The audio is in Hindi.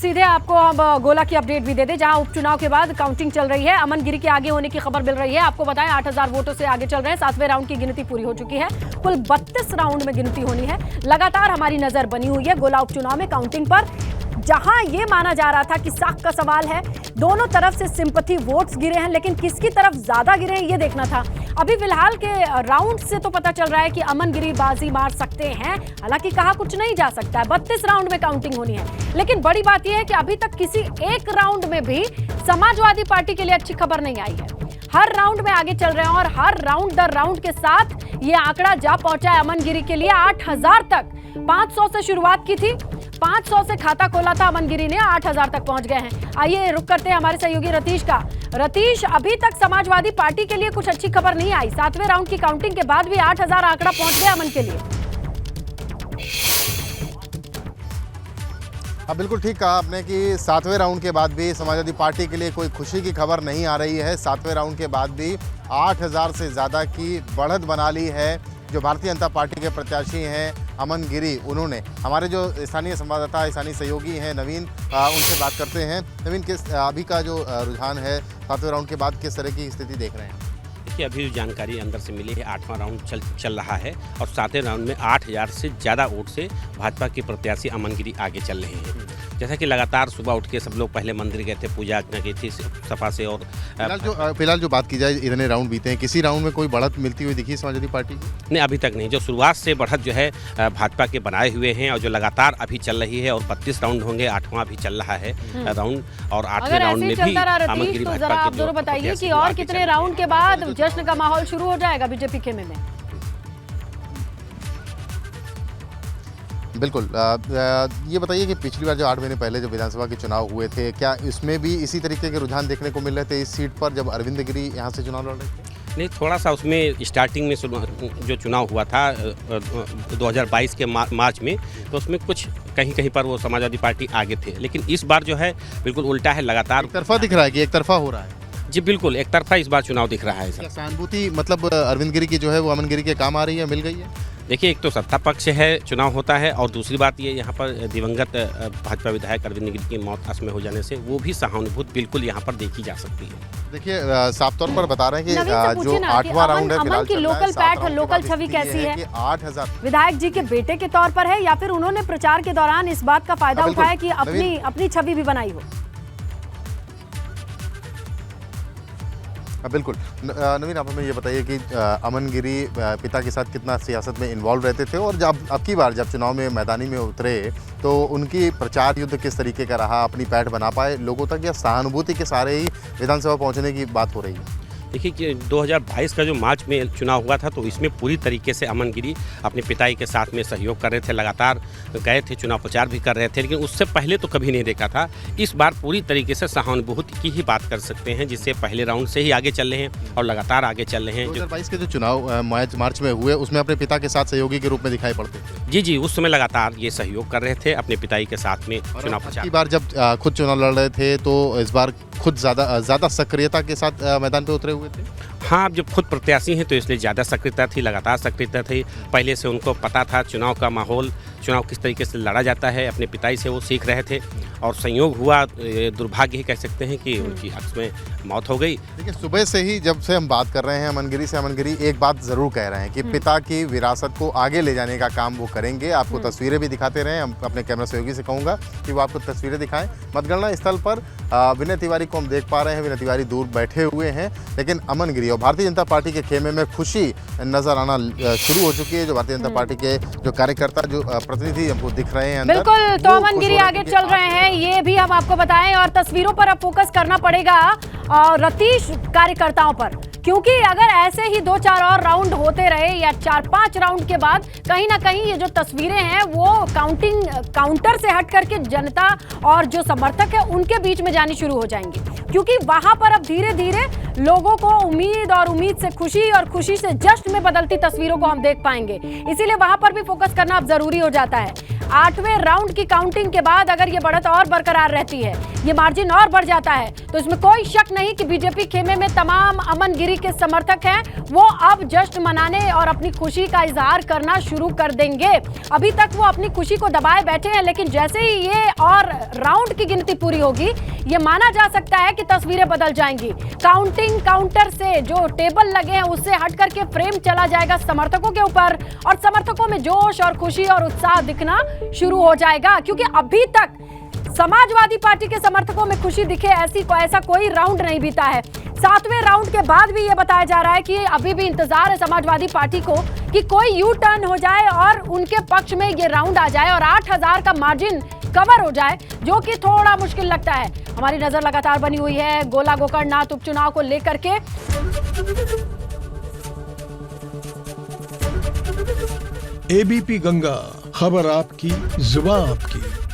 सीधे आपको हम गोला की अपडेट भी दे दें, जहां उपचुनाव के बाद काउंटिंग चल रही है। अमन गिरी के आगे होने की खबर मिल रही है। आपको बताएं 8000 वोटों से आगे चल रहे हैं। 7वें राउंड की गिनती पूरी हो चुकी है। कुल 32 राउंड में गिनती होनी है। लगातार हमारी नजर बनी हुई है गोला उपचुनाव में काउंटिंग पर, जहां यह माना जा रहा था कि साख का सवाल है, दोनों तरफ से सिंपैथी वोट्स गिरे हैं, लेकिन किसकी तरफ ज्यादा गिरे हैं ये देखना था। अभी फिलहाल के राउंड से तो पता चल रहा है कि अमन गिरी बाजी मार सकते हैं, हालांकि कहा कुछ नहीं जा सकता है। 32 राउंड में काउंटिंग होनी है, लेकिन बड़ी बात यह है कि अभी तक किसी एक राउंड में भी समाजवादी पार्टी के लिए अच्छी खबर नहीं आई है। हर राउंड में आगे चल रहे हैं और हर राउंड दर राउंड के साथ ये आंकड़ा जा पहुंचा है अमन गिरी के लिए 8000 तक। 500 से शुरुआत की थी, 500 से खाता खोला था अमन गिरी ने, 8000 तक पहुंच गए हैं। आइए रुक करते हैं हमारे सहयोगी रतीश का। रतीश, अभी तक समाजवादी पार्टी के लिए कुछ अच्छी खबर नहीं आई। 7वें राउंड की काउंटिंग के बाद भी 8000 आंकड़ा पहुंच गया अमन के लिए। हाँ, बिल्कुल ठीक कहा आपने कि 7वें राउंड के बाद भी समाजवादी पार्टी के लिए कोई खुशी की खबर नहीं आ रही है। 7वें राउंड के बाद भी 8000 से ज़्यादा की बढ़त बना ली है। जो भारतीय जनता पार्टी के प्रत्याशी हैं अमन गिरी, उन्होंने, हमारे जो स्थानीय संवाददाता, स्थानीय सहयोगी हैं नवीन, उनसे बात करते हैं। नवीन, किस अभी का जो रुझान है 7वें राउंड के बाद, किस तरह की स्थिति देख रहे हैं? देखिए, अभी जो जानकारी अंदर से मिली है, 8वां राउंड चल रहा है और 7वें राउंड में 8000 से ज़्यादा वोट से भाजपा के प्रत्याशी अमन गिरी आगे चल रहे हैं। जैसा कि लगातार सुबह उठ के सब लोग पहले मंदिर गए थे, पूजा अर्चना की थी सफा से। और फिलहाल जो बात की जाए, इतने राउंड बीते हैं, किसी राउंड में कोई बढ़त मिलती हुई दिखी समाजवादी पार्टी की? नहीं, अभी तक नहीं। जो शुरुआत से बढ़त जो है भाजपा के बनाए हुए हैं और जो लगातार अभी चल रही है, और 32 राउंड होंगे, 8वां भी चल रहा है राउंड, और 8वें राउंड में भी अमन गिरी भाजपा के। आप दोनों बताइए कि और कितने राउंड के बाद जश्न का माहौल शुरू हो जाएगा बीजेपी खेमे में? बिल्कुल, ये बताइए कि पिछली बार जो 8 महीने पहले जो विधानसभा के चुनाव हुए थे, क्या इसमें भी इसी तरीके के रुझान देखने को मिल रहे थे इस सीट पर, जब अरविंद गिरी यहाँ से चुनाव लड़ रहे थे? नहीं, थोड़ा सा उसमें स्टार्टिंग में जो चुनाव हुआ था 2022 के मार्च में, तो उसमें कुछ कहीं कहीं पर वो समाजवादी पार्टी आगे थे, लेकिन इस बार जो है बिल्कुल उल्टा है। लगातार एक तरफा दिख रहा है कि एक तरफा हो रहा है? जी बिल्कुल, एक तरफा इस बार चुनाव दिख रहा है सर। सहानुभूति मतलब अरविंद गिरी की जो है वो अमन गिरी के काम आ रही है, मिल गई है? देखिए, एक तो सत्ता पक्ष है, चुनाव होता है, और दूसरी बात ये, यहाँ पर दिवंगत भाजपा विधायक अरविंद गिरी की मौत असमय हो जाने से वो भी सहानुभूति बिल्कुल यहाँ पर देखी जा सकती है। देखिए, साफ तौर पर बता रहे हैं कि जो 8वां राउंड है अमन की लोकल पैठ, लोकल छवि कैसी है? 8000 विधायक जी के बेटे के तौर पर है, या फिर उन्होंने प्रचार के दौरान इस बात का फायदा उठाया कि अपनी छवि भी बनाई हो? बिल्कुल। नवीन, आप हमें ये बताइए कि अमन गिरी पिता के साथ कितना सियासत में इन्वॉल्व रहते थे, और जब अब की बार जब चुनाव में मैदानी में उतरे तो उनकी प्रचार युद्ध किस तरीके का रहा? अपनी पैठ बना पाए लोगों तक, या सहानुभूति के सहारे ही विधानसभा पहुंचने की बात हो रही है? देखिए कि 2022 का जो मार्च में चुनाव हुआ था, तो इसमें पूरी तरीके से अमन गिरी अपने पिताई के साथ में सहयोग कर रहे थे, लगातार गए थे, चुनाव प्रचार भी कर रहे थे, लेकिन उससे पहले तो कभी नहीं देखा था। इस बार पूरी तरीके से सहानुभूति की ही बात कर सकते हैं, जिससे पहले राउंड से ही आगे चल रहे हैं और लगातार आगे चल रहे हैं। 2022 के जो चुनाव मार्च में हुए, उसमें अपने पिता के साथ सहयोगी के रूप में दिखाई पड़ते थे? जी, उस समय लगातार ये सहयोग कर रहे थे अपने पिताई के साथ में चुनाव प्रचार। बार जब खुद चुनाव लड़ रहे थे, तो इस बार खुद ज़्यादा सक्रियता के साथ मैदान पे उतरे हुए थे? हाँ, अब जब खुद प्रत्याशी हैं तो इसलिए ज़्यादा सक्रियता थी, लगातार सक्रियता थी। पहले से उनको पता था चुनाव का माहौल, चुनाव किस तरीके से लड़ा जाता है, अपने पिताई से वो सीख रहे थे, और संयोग हुआ, दुर्भाग्य ही कह सकते हैं कि उनकी अक्स में मौत हो गई। देखिए, सुबह से ही जब से हम बात कर रहे हैं अमन गिरी से, अमन गिरी एक बात ज़रूर कह रहे हैं कि पिता की विरासत को आगे ले जाने का काम वो करेंगे। आपको तस्वीरें भी दिखाते रहें, हम अपने कैमरा सहयोगी से कहूँगा कि वो आपको तस्वीरें दिखाएं। मतगणना स्थल पर विनय तिवारी को हम देख पा रहे हैं, विनय तिवारी दूर बैठे हुए हैं, लेकिन अमन गिरी और भारतीय जनता पार्टी के खेमे में खुशी नजर आना शुरू हो चुकी है। जो भारतीय जनता पार्टी के जो कार्यकर्ता, जो प्रतिनिधि हमको दिख रहे हैं अंदर, बिल्कुल, तो अमन गिरी आगे चल रहे हैं, ये भी हम आपको बताएं, और तस्वीरों पर अब फोकस करना पड़ेगा रतीश कार्यकर्ताओं पर, क्योंकि अगर ऐसे ही 2-4 और राउंड होते रहे, या 4-5 राउंड के बाद कहीं ना कहीं ये जो तस्वीरें हैं वो काउंटर से हट करके जनता और जो समर्थक है उनके बीच में जानी शुरू हो जाएंगी, क्योंकि वहां पर अब धीरे धीरे लोगों को उम्मीद, और उम्मीद से खुशी, और खुशी से जश्न में बदलती तस्वीरों को हम देख पाएंगे। इसीलिए वहां पर भी फोकस करना अब जरूरी हो जाता है। 8वें राउंड की काउंटिंग के बाद अगर ये बढ़त और बरकरार रहती है, ये मार्जिन और बढ़ जाता है, तो इसमें कोई शक नहीं कि बीजेपी खेमे में तमाम अमन गिरी के समर्थक हैं, वो अब जश्न मनाने और अपनी खुशी का इजहार करना शुरू कर देंगे। अभी तक वो अपनी खुशी को दबाए बैठे हैं, लेकिन जैसे ही ये और राउंड की गिनती पूरी होगी, ये माना जा सकता है कि तस्वीरें बदल जाएंगी। काउंटिंग काउंटर से जो टेबल लगे हैं उससे हट करके फ्रेम चला जाएगा समर्थकों के ऊपर, और समर्थकों में जोश और खुशी और उत्साह दिखना शुरू हो जाएगा, क्योंकि अभी तक समाजवादी पार्टी के समर्थकों में खुशी दिखे ऐसा कोई राउंड नहीं बीता है। 7वें राउंड के बाद भी ये बताया जा रहा है कि अभी भी इंतजार है समाजवादी पार्टी को कि कोई यू टर्न हो जाए और उनके पक्ष में ये राउंड आ जाए और 8000 का मार्जिन कवर हो जाए, जो कि थोड़ा मुश्किल लगता है। हमारी नजर लगातार बनी हुई है गोला गोकर्णनाथ उपचुनाव को लेकर के। एबीपी गंगा, खबर आपकी, जुबान आपकी।